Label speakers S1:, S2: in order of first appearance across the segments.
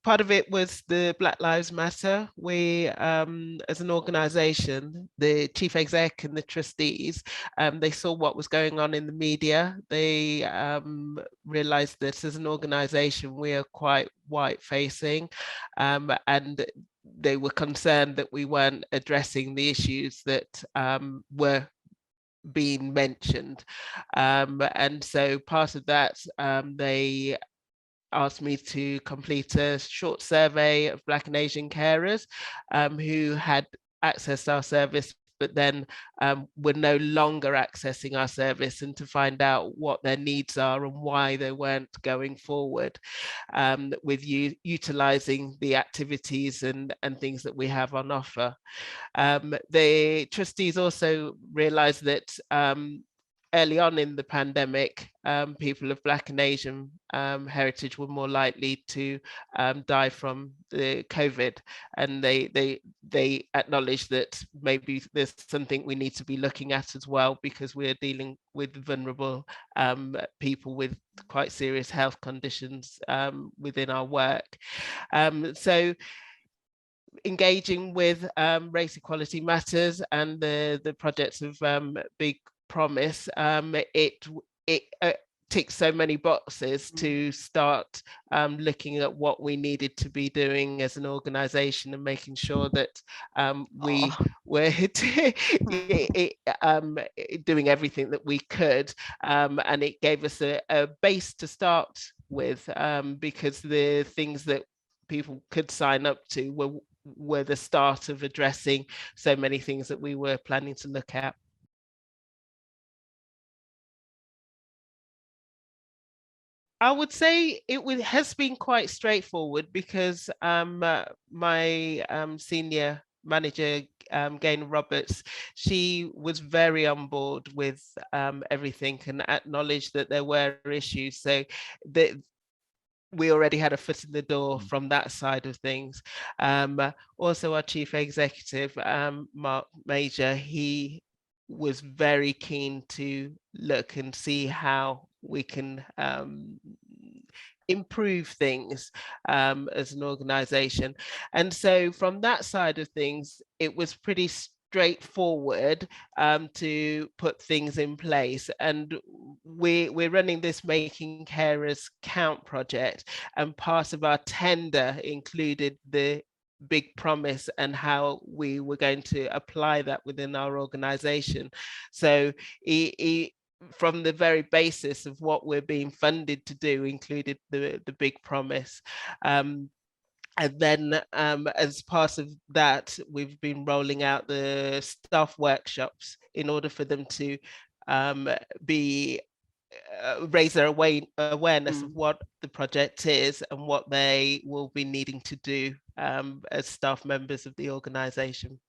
S1: part of it was the Black Lives Matter. We, as an organisation, the chief exec and the trustees, they saw what was going on in the media. They realised that as an organisation, we are quite white-facing, and they were concerned that we weren't addressing the issues that were being mentioned. And so part of that, they asked me to complete a short survey of Black and Asian carers who had accessed our service but then were no longer accessing our service, and to find out what their needs are and why they weren't going forward with utilising the activities and things that we have on offer. The trustees also realised that early on in the pandemic, people of Black and Asian heritage were more likely to die from the COVID, and they acknowledge that maybe there's something we need to be looking at as well, because we're dealing with vulnerable people with quite serious health conditions within our work. So engaging with Race Equality Matters and the projects of Big Promise, it ticks so many boxes to start looking at what we needed to be doing as an organisation, and making sure that we were doing everything that we could, and it gave us a base to start with, because the things that people could sign up to were the start of addressing so many things that we were planning to look at. I would say it has been quite straightforward, because my senior manager, Gaynor Roberts, she was very on board with everything and acknowledged that there were issues. So that we already had a foot in the door from that side of things. Also, our chief executive, Mark Major, he was very keen to look and see how we can improve things as an organisation. And so from that side of things, it was pretty straightforward to put things in place. And we're running this Making Carers Count project, and part of our tender included the Big Promise and how we were going to apply that within our organisation. So from the very basis of what we're being funded to do included the Big Promise. And then as part of that, we've been rolling out the staff workshops in order for them to raise their awareness of what the project is and what they will be needing to do as staff members of the organisation.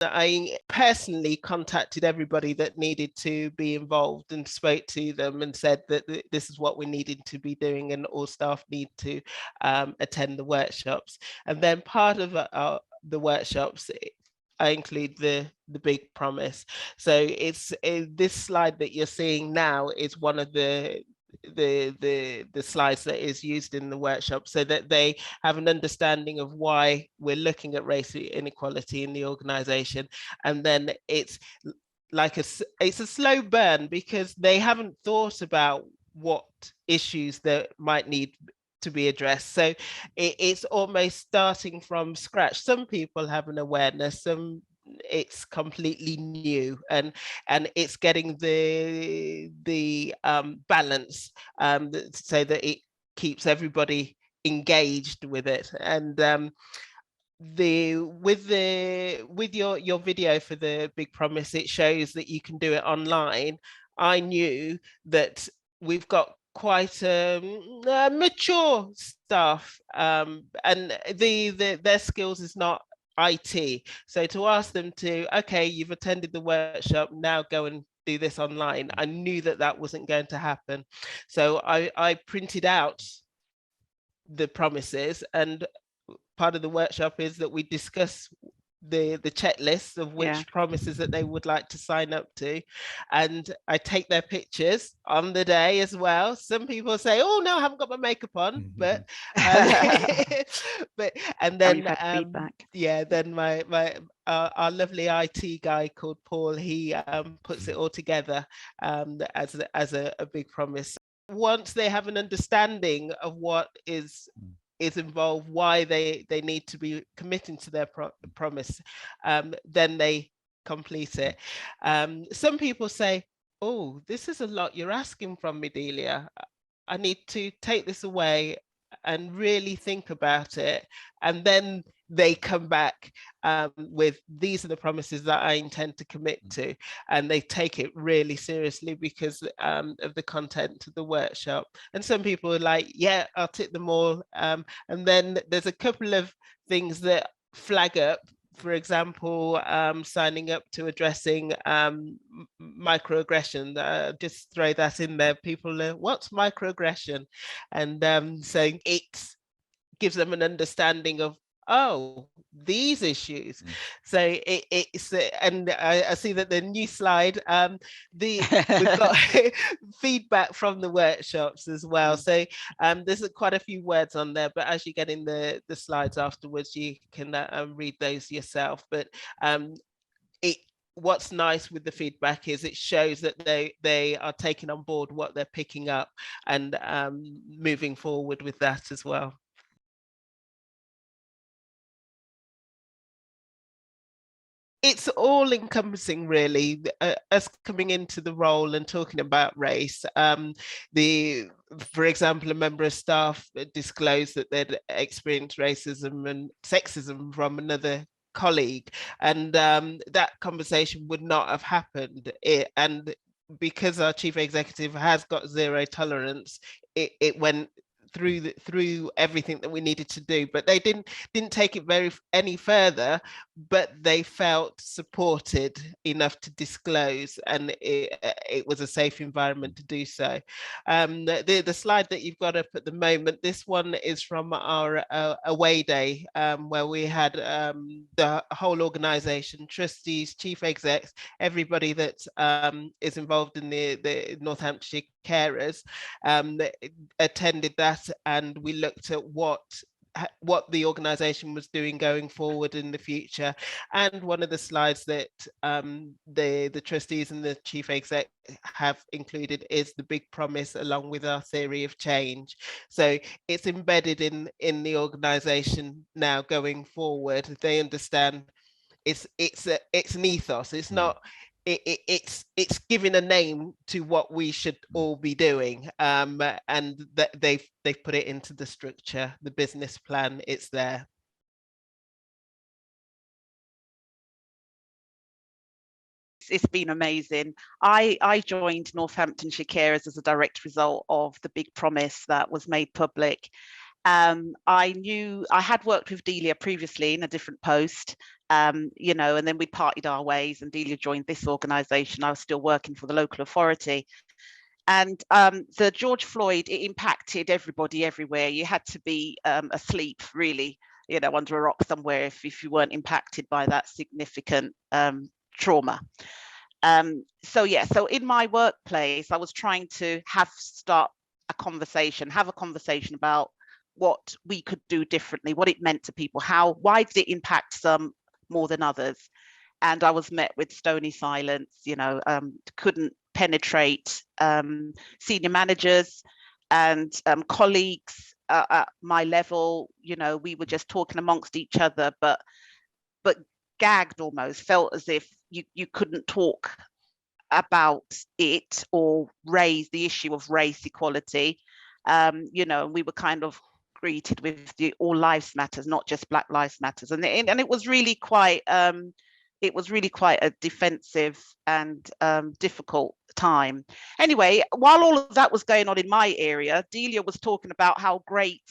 S1: I personally contacted everybody that needed to be involved and spoke to them and said that this is what we needed to be doing, and all staff need to attend the workshops. And then part of the workshops, I include the Big Promise. So it's this slide that you're seeing now is one of the slides that is used in the workshop, so that they have an understanding of why we're looking at race inequality in the organization. And then it's like it's a slow burn, because they haven't thought about what issues that might need to be addressed. So it's almost starting from scratch. Some people have an awareness, some it's completely new, and it's getting the balance so that it keeps everybody engaged with it. And with your video for the Big Promise, it shows that you can do it online. I knew that we've got quite mature staff, and their skills is not IT. So to ask them to, okay, you've attended the workshop, now go and do this online, I knew that that wasn't going to happen. So I printed out the promises, and part of the workshop is that we discuss the checklist of which promises that they would like to sign up to, and I take their pictures on the day as well. Some people say, "Oh no, I haven't got my makeup on," but but and then yeah, then my our lovely IT guy called Paul, he puts it all together as a big promise. Once they have an understanding of what is involved, why they need to be committing to their promise, then they complete it. Some people say, "Oh, this is a lot you're asking from me, Delia. I need to take this away and really think about it." And then they come back with, "These are the promises that I intend to commit to." And they take it really seriously because of the content of the workshop. And some people are like, "Yeah, I'll tick them all." And then there's a couple of things that flag up. For example, signing up to addressing microaggression. Just throw that in there. People are, "What's microaggression?" And so it gives them an understanding of, oh, these issues. So it's and I see that the new slide, we've got feedback from the workshops as well. So there's quite a few words on there, but as you get in the slides afterwards, you can read those yourself. But what's nice with the feedback is it shows that they are taking on board what they're picking up and moving forward with that as well. It's all encompassing, really. Us coming into the role and talking about race. For example, a member of staff disclosed that they'd experienced racism and sexism from another colleague, and that conversation would not have happened. And because our chief executive has got zero tolerance, it went through everything that we needed to do, but they didn't take it any further, but they felt supported enough to disclose, and it was a safe environment to do so. The slide that you've got up at the moment, this one is from our away day, where we had the whole organization, trustees, chief execs, everybody that is involved in the Northamptonshire Carers attended that, and we looked at what the organization was doing going forward in the future. And one of the slides that the trustees and the chief exec have included is the big promise, along with our theory of change. So it's embedded in the organization now going forward. They understand it's an ethos. It's not it's giving a name to what we should all be doing, and that they've put it into the structure, the business plan. It's there.
S2: It's been amazing. I joined Northamptonshire Carers as a direct result of the big promise that was made public. I knew I had worked with Delia previously in a different post, you know, and then we parted our ways and Delia joined this organisation. I was still working for the local authority. And the George Floyd, it impacted everybody everywhere. You had to be asleep, really, you know, under a rock somewhere if you weren't impacted by that significant trauma. So in my workplace, I was trying to have a conversation about what we could do differently, what it meant to people, why did it impact some more than others? And I was met with stony silence, you know, couldn't penetrate senior managers and colleagues at my level. You know, we were just talking amongst each other, but gagged almost, felt as if you couldn't talk about it or raise the issue of race equality. You know, we were kind of greeted with the all lives matters, not just Black Lives Matters, and it was really quite a defensive and difficult time. Anyway, while all of that was going on in my area, Delia was talking about how great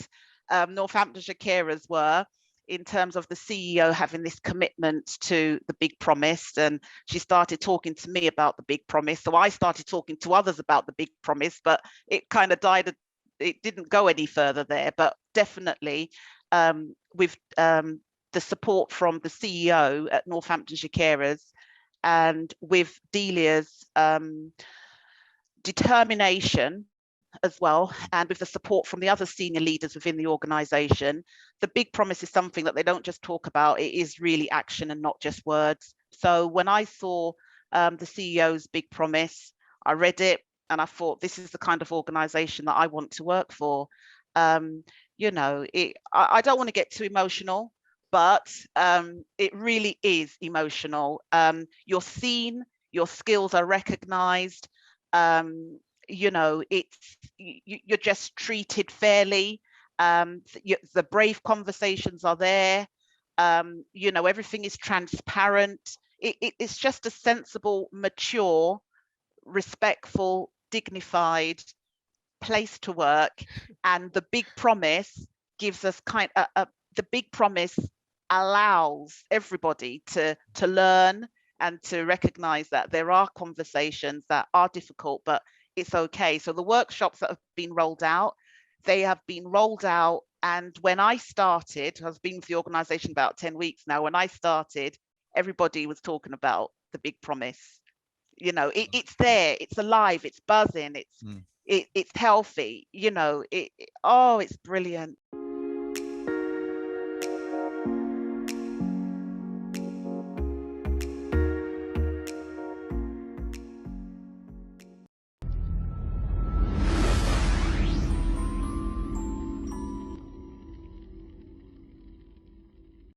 S2: Northamptonshire Carers were in terms of the CEO having this commitment to the big promise, and she started talking to me about the big promise. So I started talking to others about the big promise, but it kind of died. It didn't go any further there, but definitely with the support from the CEO at Northamptonshire Carers, and with Delia's determination as well, and with the support from the other senior leaders within the organisation, the big promise is something that they don't just talk about. It is really action and not just words. So when I saw the CEO's big promise, I read it and I thought, this is the kind of organisation that I want to work for. You know, I don't want to get too emotional, but it really is emotional. You're seen, your skills are recognised. You know, you're just treated fairly. The brave conversations are there. You know, everything is transparent. It's just a sensible, mature, respectful, dignified place to work. And the big promise gives us the big promise allows everybody to learn and to recognize that there are conversations that are difficult, but it's okay. So the workshops that have been rolled out, they have been rolled out. And when I started, I've been with the organization about 10 weeks now. When I started, everybody was talking about the big promise. You know, it's there, it's alive, it's buzzing, it's healthy, you know, it's brilliant.